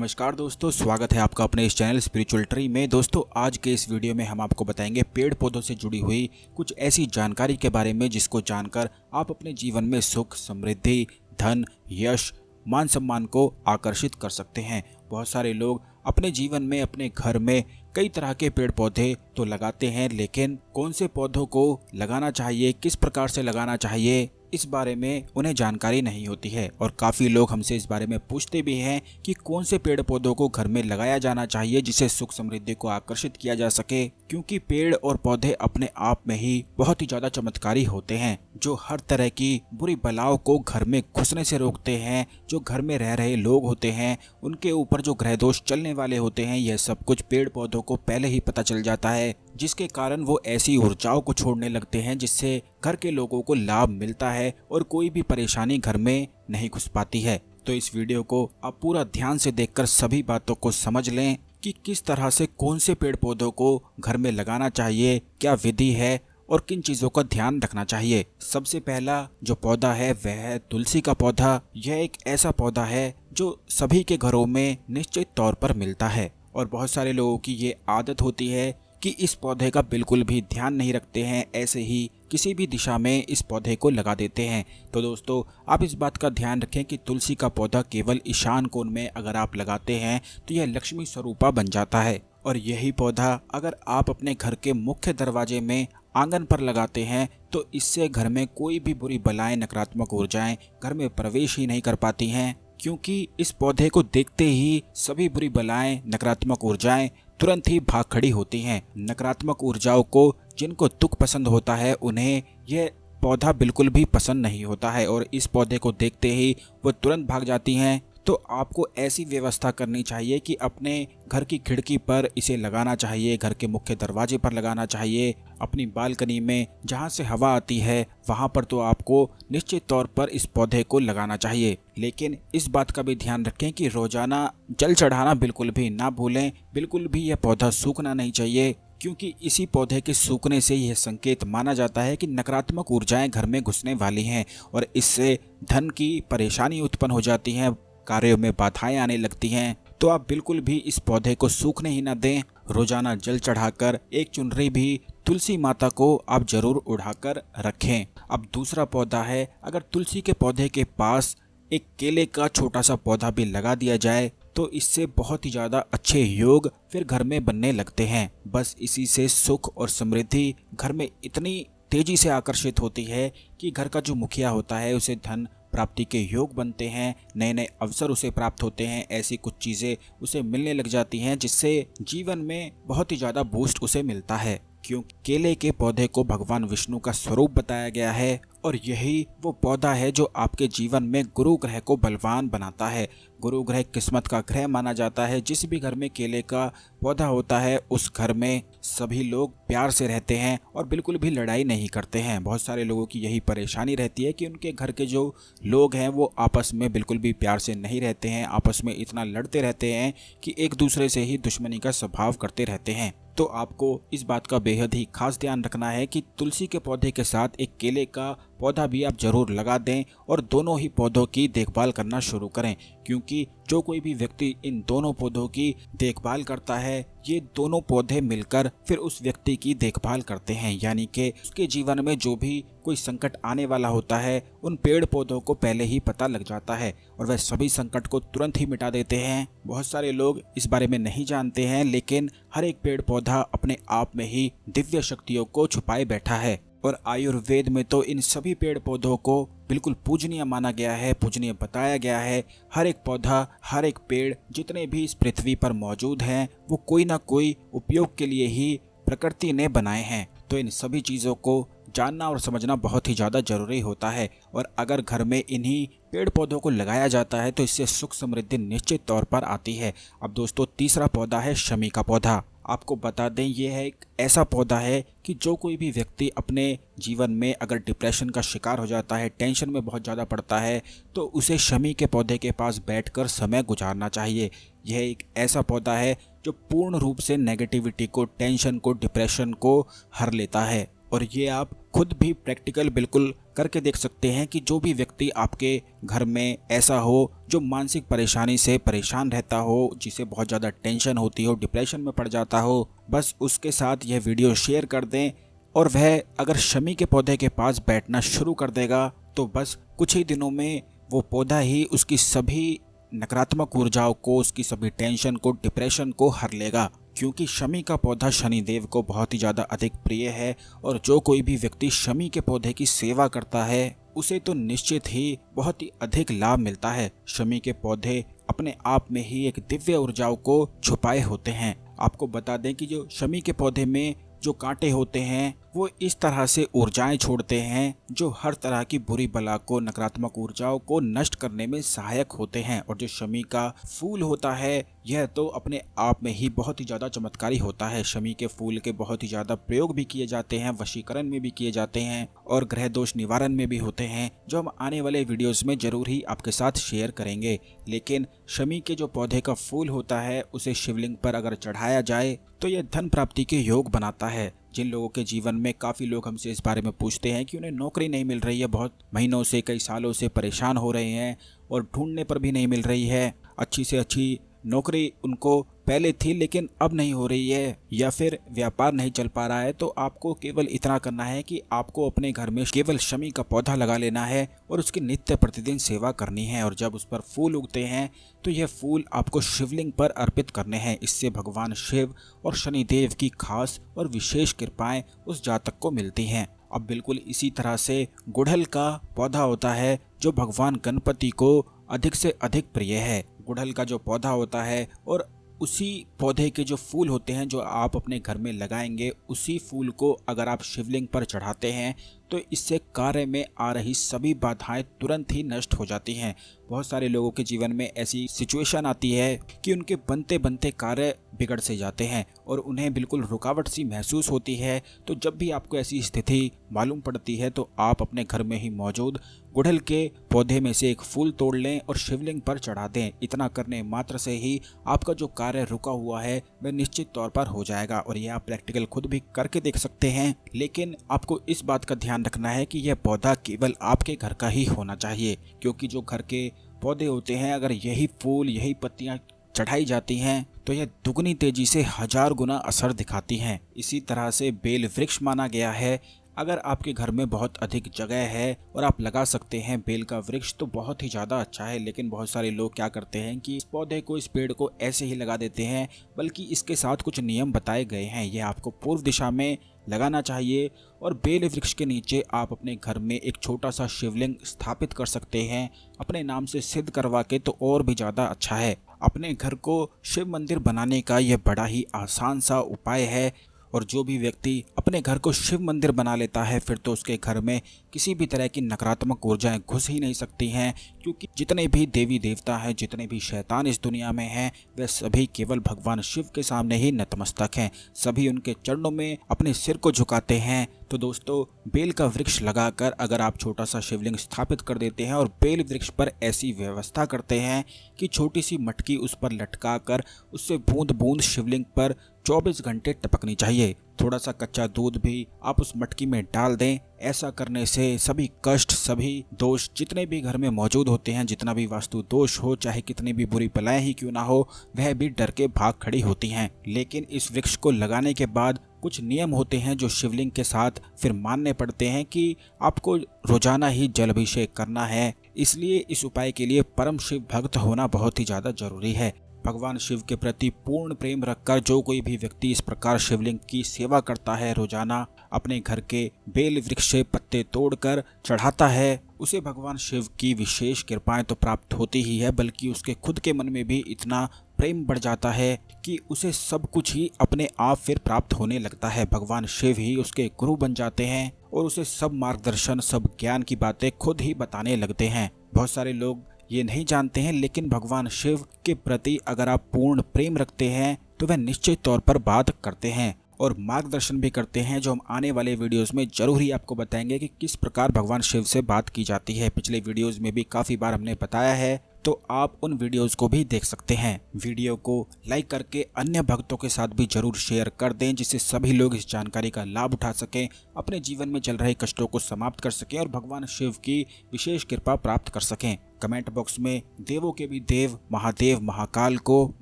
नमस्कार दोस्तों, स्वागत है आपका अपने इस चैनल स्पिरिचुअल ट्री में। दोस्तों, आज के इस वीडियो में हम आपको बताएंगे पेड़ पौधों से जुड़ी हुई कुछ ऐसी जानकारी के बारे में जिसको जानकर आप अपने जीवन में सुख, समृद्धि, धन, यश, मान सम्मान को आकर्षित कर सकते हैं। बहुत सारे लोग अपने जीवन में, अपने घर में कई तरह के पेड़ पौधे तो लगाते हैं, लेकिन कौन से पौधों को लगाना चाहिए, किस प्रकार से लगाना चाहिए, इस बारे में उन्हें जानकारी नहीं होती है। और काफ़ी लोग हमसे इस बारे में पूछते भी हैं कि कौन से पेड़ पौधों को घर में लगाया जाना चाहिए जिससे सुख समृद्धि को आकर्षित किया जा सके, क्योंकि पेड़ और पौधे अपने आप में ही बहुत ही ज़्यादा चमत्कारी होते हैं, जो हर तरह की बुरी बलाओं को घर में घुसने से रोकते हैं। जो घर में रह रहे लोग होते हैं, उनके ऊपर जो ग्रह दोष चलने वाले होते हैं, यह सब कुछ पेड़ पौधों को पहले ही पता चल जाता है, जिसके कारण वो ऐसी ऊर्जाओं को छोड़ने लगते हैं जिससे घर के लोगों को लाभ मिलता है और कोई भी परेशानी घर में नहीं घुस पाती है। तो इस वीडियो को आप पूरा ध्यान से देखकर सभी बातों को समझ लें कि किस तरह से कौन से पेड़ पौधों को घर में लगाना चाहिए, क्या विधि है और किन चीज़ों का ध्यान रखना चाहिए। सबसे पहला जो पौधा है वह है तुलसी का पौधा। यह एक ऐसा पौधा है जो सभी के घरों में निश्चित तौर पर मिलता है, और बहुत सारे लोगों की ये आदत होती है कि इस पौधे का बिल्कुल भी ध्यान नहीं रखते हैं, ऐसे ही किसी भी दिशा में इस पौधे को लगा देते हैं। तो दोस्तों, आप इस बात का ध्यान रखें कि तुलसी का पौधा केवल ईशान कोण में अगर आप लगाते हैं तो यह लक्ष्मी स्वरूपा बन जाता है, और यही पौधा अगर आप अपने घर के मुख्य दरवाजे में, आंगन पर लगाते हैं तो इससे घर में कोई भी बुरी बलाएं, नकारात्मक ऊर्जाएं घर में प्रवेश ही नहीं कर पाती हैं, क्योंकि इस पौधे को देखते ही सभी बुरी बलाएं, नकारात्मक ऊर्जाएं तुरंत ही भाग खड़ी होती हैं। नकारात्मक ऊर्जाओं को, जिनको दुख पसंद होता है, उन्हें यह पौधा बिल्कुल भी पसंद नहीं होता है, और इस पौधे को देखते ही वो तुरंत भाग जाती हैं। तो आपको ऐसी व्यवस्था करनी चाहिए कि अपने घर की खिड़की पर इसे लगाना चाहिए, घर के मुख्य दरवाजे पर लगाना चाहिए, अपनी बालकनी में जहां से हवा आती है वहां पर तो आपको निश्चित तौर पर इस पौधे को लगाना चाहिए। लेकिन इस बात का भी ध्यान रखें कि रोजाना जल चढ़ाना बिल्कुल भी ना भूलें। बिल्कुल भी यह पौधा सूखना नहीं चाहिए, क्योंकि इसी पौधे के सूखने से यह संकेत माना जाता है कि नकारात्मक ऊर्जाएं घर में घुसने वाली हैं, और इससे धन की परेशानी उत्पन्न हो जाती है, कार्यों में बाधाएं आने लगती हैं। तो आप बिल्कुल भी इस पौधे को सूखने ही ना दें। रोजाना जल चढ़ाकर एक चुनरी भी तुलसी माता को आप जरूर उड़ाकर रखें। अब दूसरा पौधा है, अगर तुलसी के पौधे के पास एक केले का छोटा सा पौधा भी लगा दिया जाए तो इससे बहुत ही ज़्यादा अच्छे योग फिर घर में बनने लगते हैं। बस इसी से सुख और समृद्धि घर में इतनी तेजी से आकर्षित होती है कि घर का जो मुखिया होता है उसे धन प्राप्ति के योग बनते हैं, नए नए अवसर उसे प्राप्त होते हैं, ऐसी कुछ चीज़ें उसे मिलने लग जाती हैं जिससे जीवन में बहुत ही ज़्यादा बूस्ट उसे मिलता है। क्योंकि केले के पौधे को भगवान विष्णु का स्वरूप बताया गया है, और यही वो पौधा है जो आपके जीवन में गुरु ग्रह को बलवान बनाता है। गुरु ग्रह किस्मत का ग्रह माना जाता है। जिस भी घर में केले का पौधा होता है उस घर में सभी लोग प्यार से रहते हैं और बिल्कुल भी लड़ाई नहीं करते हैं। बहुत सारे लोगों की यही परेशानी रहती है कि उनके घर के जो लोग हैं वो आपस में बिल्कुल भी प्यार से नहीं रहते हैं, आपस में इतना लड़ते रहते हैं कि एक दूसरे से ही दुश्मनी का स्वभाव करते रहते हैं। तो आपको इस बात का बेहद ही खास ध्यान रखना है कि तुलसी के पौधे के साथ एक केले का पौधा भी आप जरूर लगा दें, और दोनों ही पौधों की देखभाल करना शुरू करें, क्योंकि जो कोई भी व्यक्ति इन दोनों पौधों की देखभाल करता है, ये दोनों पौधे मिलकर फिर उस व्यक्ति की देखभाल करते हैं। यानी कि उसके जीवन में जो भी कोई संकट आने वाला होता है उन पेड़ पौधों को पहले ही पता लग जाता है, और वह सभी संकट को तुरंत ही मिटा देते हैं। बहुत सारे लोग इस बारे में नहीं जानते हैं, लेकिन हर एक पेड़ पौधा अपने आप में ही दिव्य शक्तियों को छुपाए बैठा है, और आयुर्वेद में तो इन सभी पेड़ पौधों को बिल्कुल पूजनीय माना गया है, पूजनीय बताया गया है। हर एक पौधा, हर एक पेड़ जितने भी इस पृथ्वी पर मौजूद हैं वो कोई ना कोई उपयोग के लिए ही प्रकृति ने बनाए हैं। तो इन सभी चीज़ों को जानना और समझना बहुत ही ज़्यादा जरूरी होता है, और अगर घर में इन्हीं पेड़ पौधों को लगाया जाता है तो इससे सुख समृद्धि निश्चित तौर पर आती है। अब दोस्तों, तीसरा पौधा है शमी का पौधा। आपको बता दें, यह है एक ऐसा पौधा है कि जो कोई भी व्यक्ति अपने जीवन में अगर डिप्रेशन का शिकार हो जाता है, टेंशन में बहुत ज़्यादा पड़ता है, तो उसे शमी के पौधे के पास बैठकर समय गुजारना चाहिए। यह एक ऐसा पौधा है जो पूर्ण रूप से नेगेटिविटी को, टेंशन को, डिप्रेशन को हर लेता है, और ये आप खुद भी प्रैक्टिकल बिल्कुल करके देख सकते हैं कि जो भी व्यक्ति आपके घर में ऐसा हो जो मानसिक परेशानी से परेशान रहता हो, जिसे बहुत ज़्यादा टेंशन होती हो, डिप्रेशन में पड़ जाता हो, बस उसके साथ यह वीडियो शेयर कर दें और वह अगर शमी के पौधे के पास बैठना शुरू कर देगा तो बस कुछ ही दिनों में वो पौधा ही उसकी सभी नकारात्मक ऊर्जाओं को, उसकी सभी टेंशन को, डिप्रेशन को हर लेगा। क्योंकि शमी का पौधा शनिदेव को बहुत ही ज़्यादा अधिक प्रिय है और जो कोई भी व्यक्ति शमी के पौधे की सेवा करता है उसे तो निश्चित ही बहुत ही अधिक लाभ मिलता है। शमी के पौधे अपने आप में ही एक दिव्य ऊर्जाओं को छुपाए होते हैं। आपको बता दें कि जो शमी के पौधे में जो कांटे होते हैं वो इस तरह से ऊर्जाएं छोड़ते हैं जो हर तरह की बुरी बला को, नकारात्मक ऊर्जाओं को नष्ट करने में सहायक होते हैं। और जो शमी का फूल होता है यह तो अपने आप में ही बहुत ही ज़्यादा चमत्कारी होता है। शमी के फूल के बहुत ही ज़्यादा प्रयोग भी किए जाते हैं, वशीकरण में भी किए जाते हैं और ग्रह दोष निवारण में भी होते हैं, जो हम आने वाले वीडियोज़ में ज़रूर ही आपके साथ शेयर करेंगे। लेकिन शमी के जो पौधे का फूल होता है उसे शिवलिंग पर अगर चढ़ाया जाए तो यह धन प्राप्ति के योग बनाता है। जिन लोगों के जीवन में काफ़ी लोग हमसे इस बारे में पूछते हैं कि उन्हें नौकरी नहीं मिल रही है, बहुत महीनों से, कई सालों से परेशान हो रहे हैं और ढूंढने पर भी नहीं मिल रही है, अच्छी से अच्छी नौकरी उनको पहले थी लेकिन अब नहीं हो रही है, या फिर व्यापार नहीं चल पा रहा है, तो आपको केवल इतना करना है कि आपको अपने घर में केवल शमी का पौधा लगा लेना है और उसकी नित्य प्रतिदिन सेवा करनी है। और जब उस पर फूल उगते हैं तो यह फूल आपको शिवलिंग पर अर्पित करने हैं। इससे भगवान शिव और शनिदेव की खास और विशेष कृपाएं उस जातक को मिलती हैं। अब बिल्कुल इसी तरह से गुड़हल का पौधा होता है जो भगवान गणपति को अधिक से अधिक प्रिय है। गुड़हल का जो पौधा होता है और उसी पौधे के जो फूल होते हैं जो आप अपने घर में लगाएंगे, उसी फूल को अगर आप शिवलिंग पर चढ़ाते हैं तो इससे कार्य में आ रही सभी बाधाएं तुरंत ही नष्ट हो जाती हैं। बहुत सारे लोगों के जीवन में ऐसी सिचुएशन आती है कि उनके बनते बनते कार्य बिगड़ से जाते हैं और उन्हें बिल्कुल रुकावट सी महसूस होती है। तो जब भी आपको ऐसी स्थिति मालूम पड़ती है तो आप अपने घर में ही मौजूद गुड़हल के पौधे में से एक फूल तोड़ लें और शिवलिंग पर चढ़ा दें। इतना करने मात्र से ही आपका जो कार्य रुका हुआ है वह निश्चित तौर पर हो जाएगा और यह आप प्रैक्टिकल खुद भी करके देख सकते हैं। लेकिन आपको इस बात का ध्यान रखना है कि यह पौधा केवल आपके घर का ही होना चाहिए, क्योंकि जो घर के पौधे होते हैं अगर यही फूल, यही पत्तियां चढ़ाई जाती हैं तो यह दुगनी तेजी से 1000 गुना असर दिखाती हैं। इसी तरह से बेल वृक्ष माना गया है। अगर आपके घर में बहुत अधिक जगह है और आप लगा सकते हैं बेल का वृक्ष तो बहुत ही ज़्यादा अच्छा है। लेकिन बहुत सारे लोग क्या करते हैं कि इस पौधे को, इस पेड़ को ऐसे ही लगा देते हैं, बल्कि इसके साथ कुछ नियम बताए गए हैं। यह आपको पूर्व दिशा में लगाना चाहिए और बेल वृक्ष के नीचे आप अपने घर में एक छोटा सा शिवलिंग स्थापित कर सकते हैं, अपने नाम से सिद्ध करवा के, तो और भी ज़्यादा अच्छा है। अपने घर को शिव मंदिर बनाने का यह बड़ा ही आसान सा उपाय है और जो भी व्यक्ति अपने घर को शिव मंदिर बना लेता है फिर तो उसके घर में किसी भी तरह की नकारात्मक ऊर्जाएं घुस ही नहीं सकती हैं, क्योंकि जितने भी देवी देवता हैं, जितने भी शैतान इस दुनिया में हैं, वे सभी केवल भगवान शिव के सामने ही नतमस्तक हैं। सभी उनके चरणों में अपने सिर को झुकाते हैं। तो दोस्तों, बेल का वृक्ष लगाकर अगर आप छोटा सा शिवलिंग स्थापित कर देते हैं और बेल वृक्ष पर ऐसी व्यवस्था करते हैं कि छोटी सी मटकी उस पर लटका कर उससे बूंद बूंद शिवलिंग पर 24 घंटे टपकनी चाहिए। थोड़ा सा कच्चा दूध भी आप उस मटकी में डाल दें। ऐसा करने से सभी कष्ट, सभी दोष जितने भी घर में मौजूद होते हैं, जितना भी वास्तु दोष हो, चाहे कितनी भी बुरी बलाएं ही क्यों ना हो, वह भी डर के भाग खड़ी होती हैं। लेकिन इस वृक्ष को लगाने के बाद कुछ नियम होते हैं जो शिवलिंग के साथ फिर मानने पड़ते हैं कि आपको रोजाना ही जल अभिषेक करना है। इसलिए इस उपाय के लिए परम शिव भक्त होना बहुत ही ज़्यादा जरूरी है। भगवान शिव के प्रति पूर्ण प्रेम रखकर जो कोई भी व्यक्ति इस प्रकार शिवलिंग की सेवा करता है, रोजाना अपने घर के बेल वृक्ष से पत्ते तोड़कर चढ़ाता है, उसे भगवान शिव की विशेष कृपाएं तो प्राप्त होती ही है, बल्कि उसके खुद के मन में भी इतना प्रेम बढ़ जाता है कि उसे सब कुछ ही अपने आप फिर प्राप्त होने लगता है। भगवान शिव ही उसके गुरु बन जाते हैं और उसे सब मार्गदर्शन, सब ज्ञान की बातें खुद ही बताने लगते हैं। बहुत सारे लोग ये नहीं जानते हैं, लेकिन भगवान शिव के प्रति अगर आप पूर्ण प्रेम रखते हैं तो वह निश्चित तौर पर बात करते हैं और मार्गदर्शन भी करते हैं, जो हम आने वाले वीडियोस में जरूर ही आपको बताएंगे कि किस प्रकार भगवान शिव से बात की जाती है। पिछले वीडियोस में भी काफ़ी बार हमने बताया है, तो आप उन वीडियोस को भी देख सकते हैं। वीडियो को लाइक करके अन्य भक्तों के साथ भी जरूर शेयर कर दें, जिससे सभी लोग इस जानकारी का लाभ उठा सकें, अपने जीवन में चल रहे कष्टों को समाप्त कर सकें और भगवान शिव की विशेष कृपा प्राप्त कर सकें। कमेंट बॉक्स में देवों के भी देव महादेव महाकाल को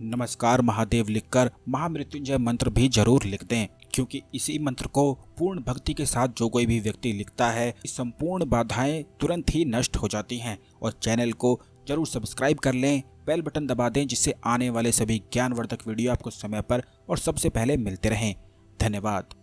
नमस्कार महादेव लिखकर महामृत्युंजय मंत्र भी जरूर लिख दें, क्योंकि इसी मंत्र को पूर्ण भक्ति के साथ जो कोई भी व्यक्ति लिखता है, संपूर्ण बाधाएं तुरंत ही नष्ट हो जाती हैं। और चैनल को जरूर सब्सक्राइब कर लें, बेल बटन दबा दें, जिससे आने वाले सभी ज्ञानवर्धक वीडियो आपको समय पर और सबसे पहले मिलते रहें। धन्यवाद।